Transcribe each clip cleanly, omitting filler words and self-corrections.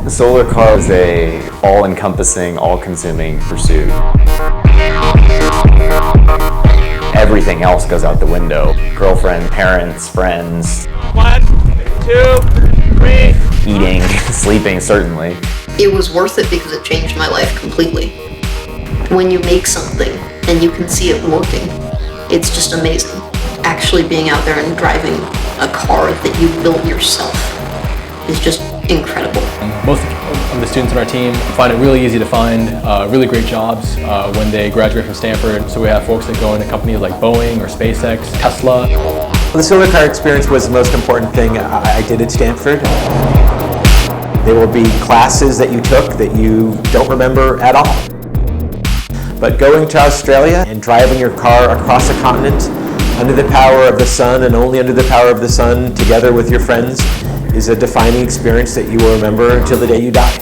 The solar car is a all-encompassing, all-consuming pursuit. Everything else goes out the window. Girlfriend, parents, friends. 1, 2, 3. Eating, sleeping, certainly. It was worth it because it changed my life completely. When you make something and you can see it working, it's just amazing. Actually being out there and driving a car that you built yourself is just incredible. Most of the students on our team find it really easy to find really great jobs when they graduate from Stanford. So we have folks that go into companies like Boeing or SpaceX, Tesla. The solar car experience was the most important thing I did at Stanford. There will be classes that you took that you don't remember at all. But going to Australia and driving your car across the continent under the power of the sun and only under the power of the sun together with your friends is a defining experience that you will remember until the day you die.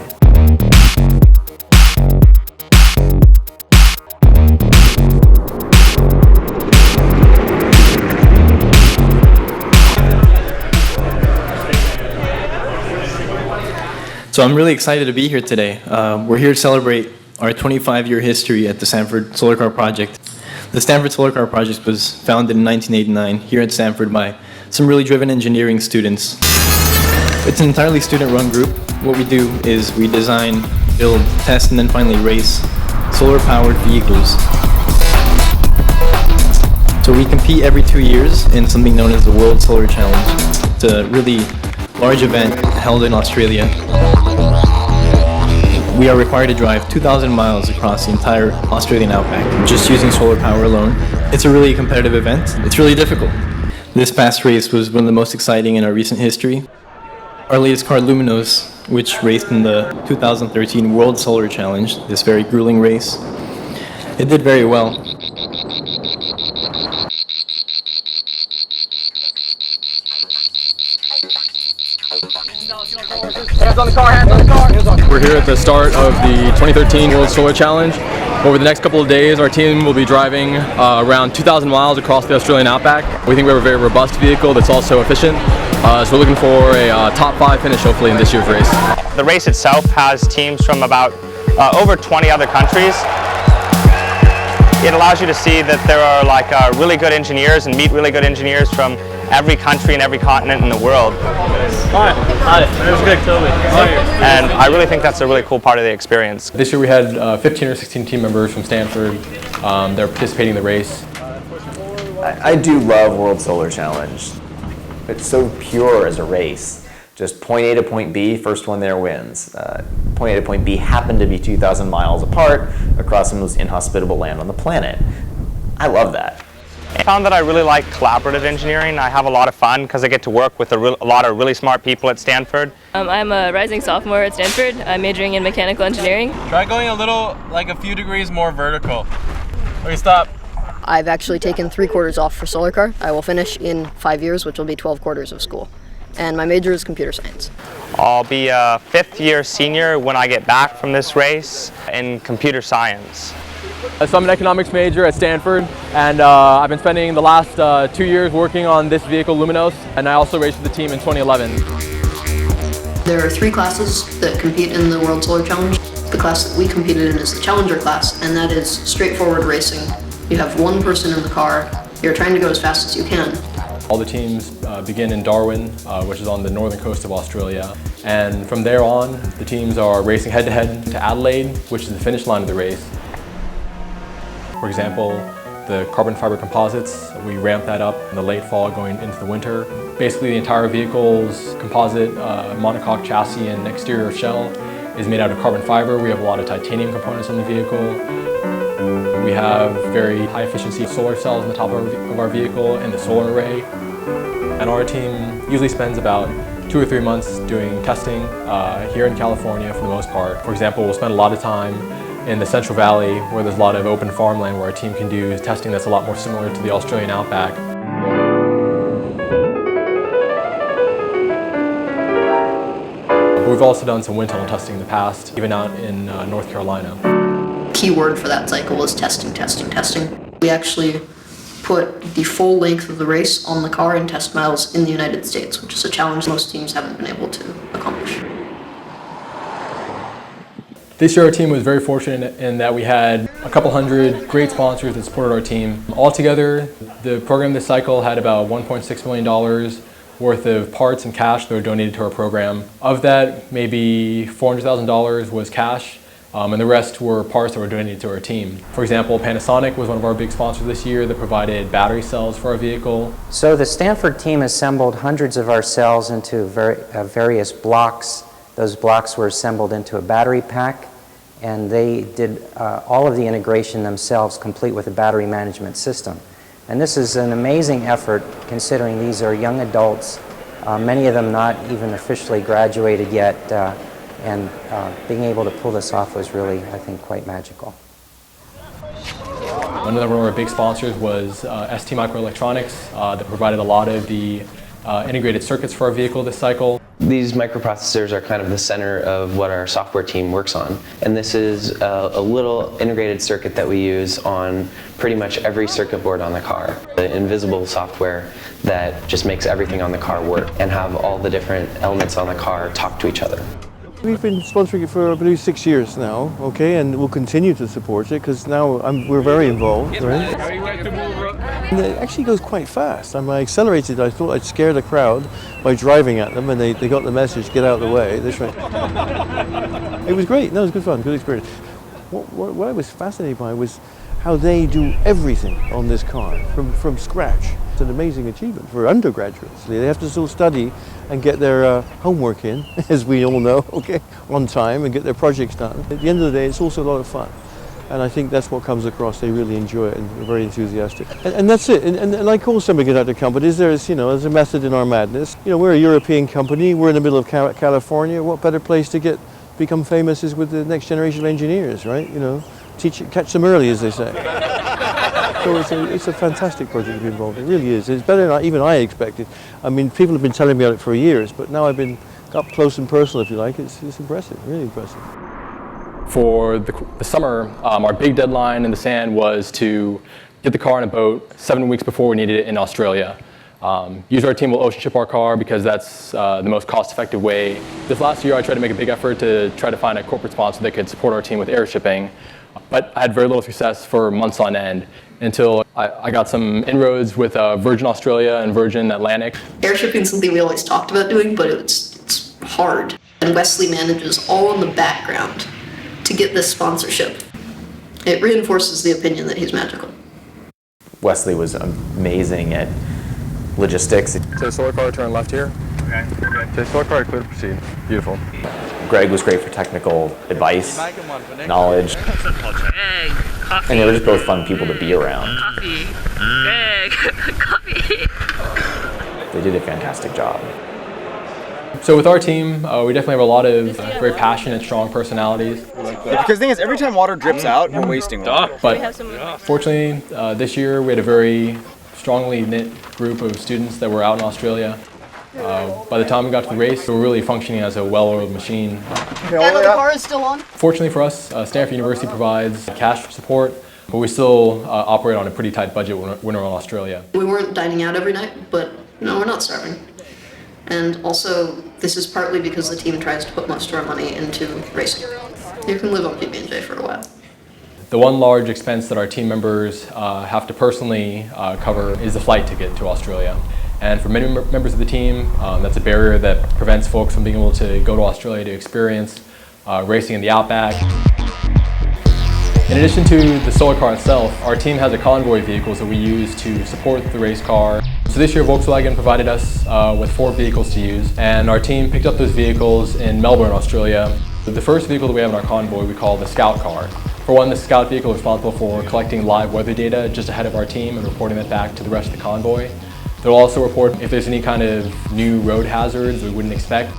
So I'm really excited to be here today. We're here to celebrate our 25-year history at the Stanford Solar Car Project. The Stanford Solar Car Project was founded in 1989 here at Stanford by some really driven engineering students. It's an entirely student-run group. What we do is we design, build, test, and then finally race solar-powered vehicles. So we compete every 2 years in something known as the World Solar Challenge. It's a really large event held in Australia. We are required to drive 2,000 miles across the entire Australian outback, just using solar power alone. It's a really competitive event. It's really difficult. This past race was one of the most exciting in our recent history. Our latest car, Luminos, which raced in the 2013 World Solar Challenge, this very grueling race, it did very well. Hands on the car, hands on the car. We're here at the start of the 2013 World Solar Challenge. Over the next couple of days, our team will be driving around 2,000 miles across the Australian outback. We think we have a very robust vehicle that's also efficient. So we're looking for a top 5 finish hopefully in this year's race. The race itself has teams from about over 20 other countries. It allows you to see that there are really good engineers and meet really good engineers from every country and every continent in the world. Hi, it was good, totally. And I really think that's a really cool part of the experience. This year we had 15 or 16 team members from Stanford. They're participating in the race. I do love World Solar Challenge. It's so pure as a race. Just point A to point B, first one there wins. Point A to point B happen to be 2,000 miles apart across the most inhospitable land on the planet. I love that. I found that I really like collaborative engineering. I have a lot of fun because I get to work with a lot of really smart people at Stanford. I'm a rising sophomore at Stanford. I'm majoring in mechanical engineering. Try going a few degrees more vertical. Okay, stop. I've actually taken 3 quarters off for solar car. I will finish in 5 years, which will be 12 quarters of school. And my major is computer science. I'll be a 5th-year senior when I get back from this race in computer science. So I'm an economics major at Stanford, and I've been spending the last 2 years working on this vehicle, Luminos, and I also raced with the team in 2011. There are 3 classes that compete in the World Solar Challenge. The class that we competed in is the Challenger class, and that is straightforward racing. You have 1 person in the car. You're trying to go as fast as you can. All the teams begin in Darwin, which is on the northern coast of Australia. And from there on, the teams are racing head-to-head to Adelaide, which is the finish line of the race. For example, the carbon fiber composites, we ramp that up in the late fall going into the winter. Basically, the entire vehicle's composite monocoque chassis and exterior shell is made out of carbon fiber. We have a lot of titanium components on the vehicle. We have very high efficiency solar cells on the top of our vehicle and the solar array. And our team usually spends about 2 or 3 months doing testing here in California for the most part. For example, we'll spend a lot of time in the Central Valley where there's a lot of open farmland where our team can do testing that's a lot more similar to the Australian outback. We've also done some wind tunnel testing in the past, even out in North Carolina. Key word for that cycle was testing, testing, testing. We actually put the full length of the race on the car in test miles in the United States, which is a challenge most teams haven't been able to accomplish. This year our team was very fortunate in that we had a couple hundred great sponsors that supported our team. Altogether, the program this cycle had about $1.6 million worth of parts and cash that were donated to our program. Of that, maybe $400,000 was cash, and the rest were parts that were donated to our team. For example, Panasonic was one of our big sponsors this year that provided battery cells for our vehicle. So the Stanford team assembled hundreds of our cells into various blocks. Those blocks were assembled into a battery pack, and they did all of the integration themselves, complete with a battery management system. And this is an amazing effort, considering these are young adults, many of them not even officially graduated yet, and being able to pull this off was really, I think, quite magical. One of our big sponsors was ST Microelectronics that provided a lot of the integrated circuits for our vehicle this cycle. These microprocessors are kind of the center of what our software team works on. And this is a little integrated circuit that we use on pretty much every circuit board on the car. The invisible software that just makes everything on the car work and have all the different elements on the car talk to each other. We've been sponsoring it for, I believe, 6 years now, okay, and we'll continue to support it because now we're very involved, right? And it actually goes quite fast. I accelerated, I thought I'd scare the crowd by driving at them, and they got the message, get out of the way. That's right. It was great. No, it was good fun, good experience. What I was fascinated by was how they do everything on this car from scratch. It's an amazing achievement for undergraduates. They have to still study and get their homework in, as we all know, okay, on time, and get their projects done. At the end of the day, it's also a lot of fun. And I think that's what comes across. They really enjoy it and are very enthusiastic. And that's it. And like all semiconductor companies, there's a method in our madness. We're a European company. We're in the middle of California. What better place to become famous is with the next generation of engineers, right? Catch them early, as they say. So it's a fantastic project to be involved in. It really is. It's better than even I expected. I mean, people have been telling me about it for years, but now I've been up close and personal, if you like. It's impressive, really impressive. For the summer, our big deadline in the sand was to get the car on a boat 7 weeks before we needed it in Australia. Usually our team will ocean ship our car because that's the most cost-effective way. This last year I tried to make a big effort to try to find a corporate sponsor that could support our team with air shipping, but I had very little success for months on end until I got some inroads with Virgin Australia and Virgin Atlantic. Air shipping is something we always talked about doing, but it's hard. And Wesley manages all in the background to get this sponsorship. It reinforces the opinion that he's magical. Wesley was amazing at logistics. So solar car, turn left here. Okay, we're good. So solar car, clear to proceed. Beautiful. Greg was great for technical advice, knowledge, and they were just both fun people to be around. Coffee. Greg. Coffee. They did a fantastic job. So with our team, we definitely have a lot of very passionate, strong personalities. Because the thing is, every time water drips out, we're wasting water. But fortunately, this year we had a very strongly knit group of students that were out in Australia. By the time we got to the race, we were really functioning as a well-oiled machine. The car is still on? Fortunately for us, Stanford University provides cash support, but we still operate on a pretty tight budget when we're in Australia. We weren't dining out every night, but no, we're not starving. And also, this is partly because the team tries to put most of our money into racing. You can live on PB&J for a while. The one large expense that our team members have to personally cover is the flight ticket to Australia. And for many members of the team, that's a barrier that prevents folks from being able to go to Australia to experience racing in the outback. In addition to the solar car itself, our team has a convoy of vehicles that we use to support the race car. So this year Volkswagen provided us with 4 vehicles to use, and our team picked up those vehicles in Melbourne, Australia. The first vehicle that we have in our convoy we call the Scout car. For one, the Scout vehicle is responsible for collecting live weather data just ahead of our team and reporting that back to the rest of the convoy. They'll also report if there's any kind of new road hazards we wouldn't expect.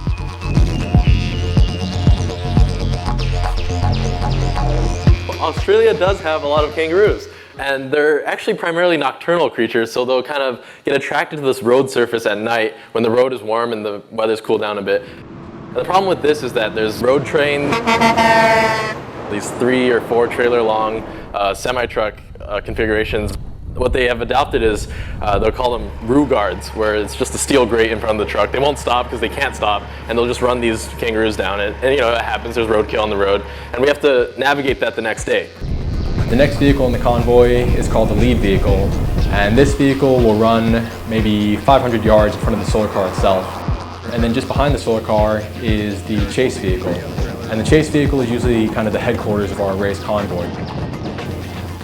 Australia does have a lot of kangaroos, and they're actually primarily nocturnal creatures, so they'll kind of get attracted to this road surface at night when the road is warm and the weather's cooled down a bit. And the problem with this is that there's road trains, these 3 or 4 trailer long semi-truck configurations. What they have adopted is, they'll call them roo guards, where it's just a steel grate in front of the truck. They won't stop because they can't stop, and they'll just run these kangaroos down it. And you know, it happens, there's roadkill on the road, and we have to navigate that the next day. The next vehicle in the convoy is called the lead vehicle, and this vehicle will run maybe 500 yards in front of the solar car itself. And then just behind the solar car is the chase vehicle. And the chase vehicle is usually kind of the headquarters of our race convoy.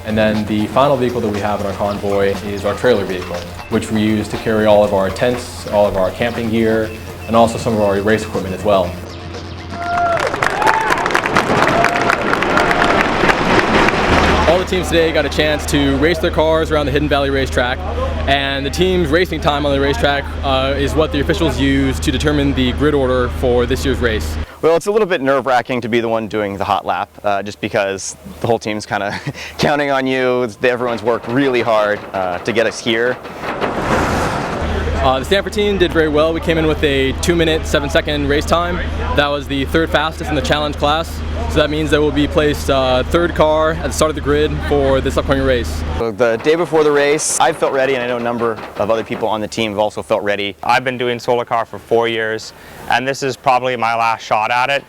And then the final vehicle that we have in our convoy is our trailer vehicle, which we use to carry all of our tents, all of our camping gear, and also some of our race equipment as well. All the teams today got a chance to race their cars around the Hidden Valley racetrack, and the team's racing time on the racetrack is what the officials use to determine the grid order for this year's race. Well, it's a little bit nerve-wracking to be the one doing the hot lap, just because the whole team's kind of counting on you. Everyone's worked really hard to get us here. The Stanford team did very well. We came in with a 2-minute, 7-second race time. That was the third fastest in the challenge class. So that means that we'll be placed third car at the start of the grid for this upcoming race. The day before the race, I felt ready, and I know a number of other people on the team have also felt ready. I've been doing solar car for 4 years, and this is probably my last shot at it.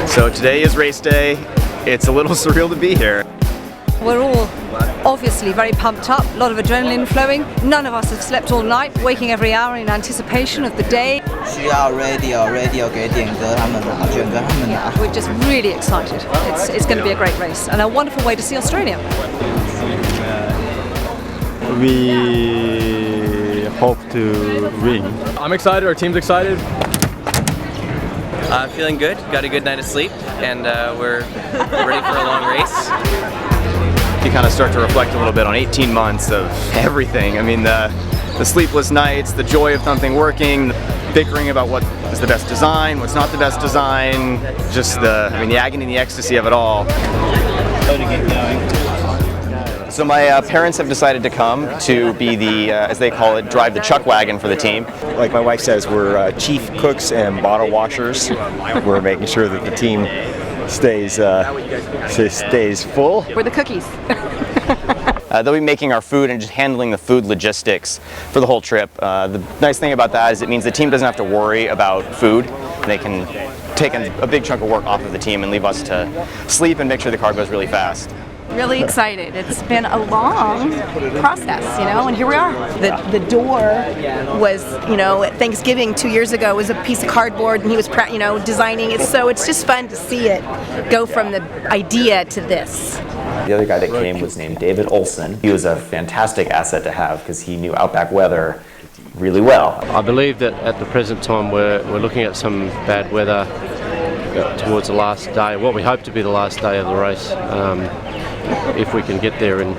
So today is race day. It's a little surreal to be here. We're all obviously very pumped up, a lot of adrenaline flowing. None of us have slept all night, waking every hour in anticipation of the day. We're just really excited. It's going to be a great race and a wonderful way to see Australia. We hope to win. I'm excited, our team's excited. Feeling good, got a good night of sleep, and we're ready for a long race. You kind of start to reflect a little bit on 18 months of everything. I mean, the sleepless nights, the joy of something working, the bickering about what is the best design, what's not the best design, just the agony and the ecstasy of it all. So my parents have decided to come to be the, as they call it, drive the chuck wagon for the team. Like my wife says, we're chief cooks and bottle washers. We're making sure that the team stays full. We're the cookies. They'll be making our food and just handling the food logistics for the whole trip. The nice thing about that is it means the team doesn't have to worry about food. They can take a big chunk of work off of the team and leave us to sleep and make sure the car goes really fast. Really excited. It's been a long process, and here we are. The door was, at Thanksgiving 2 years ago, was a piece of cardboard, and he was, designing it. So it's just fun to see it go from the idea to this. The other guy that came was named David Olson. He was a fantastic asset to have because he knew outback weather really well. I believe that at the present time we're looking at some bad weather towards the last day, what we hope to be the last day of the race. If we can get there and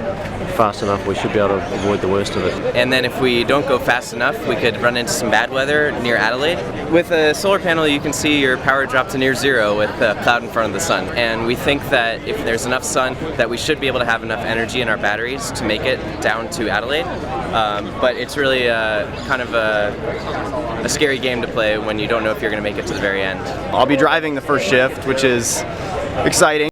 fast enough, we should be able to avoid the worst of it. And then if we don't go fast enough, we could run into some bad weather near Adelaide. With a solar panel, you can see your power drop to near zero with a cloud in front of the sun. And we think that if there's enough sun, that we should be able to have enough energy in our batteries to make it down to Adelaide. But it's really kind of a scary game to play when you don't know if you're going to make it to the very end. I'll be driving the first shift, which is exciting.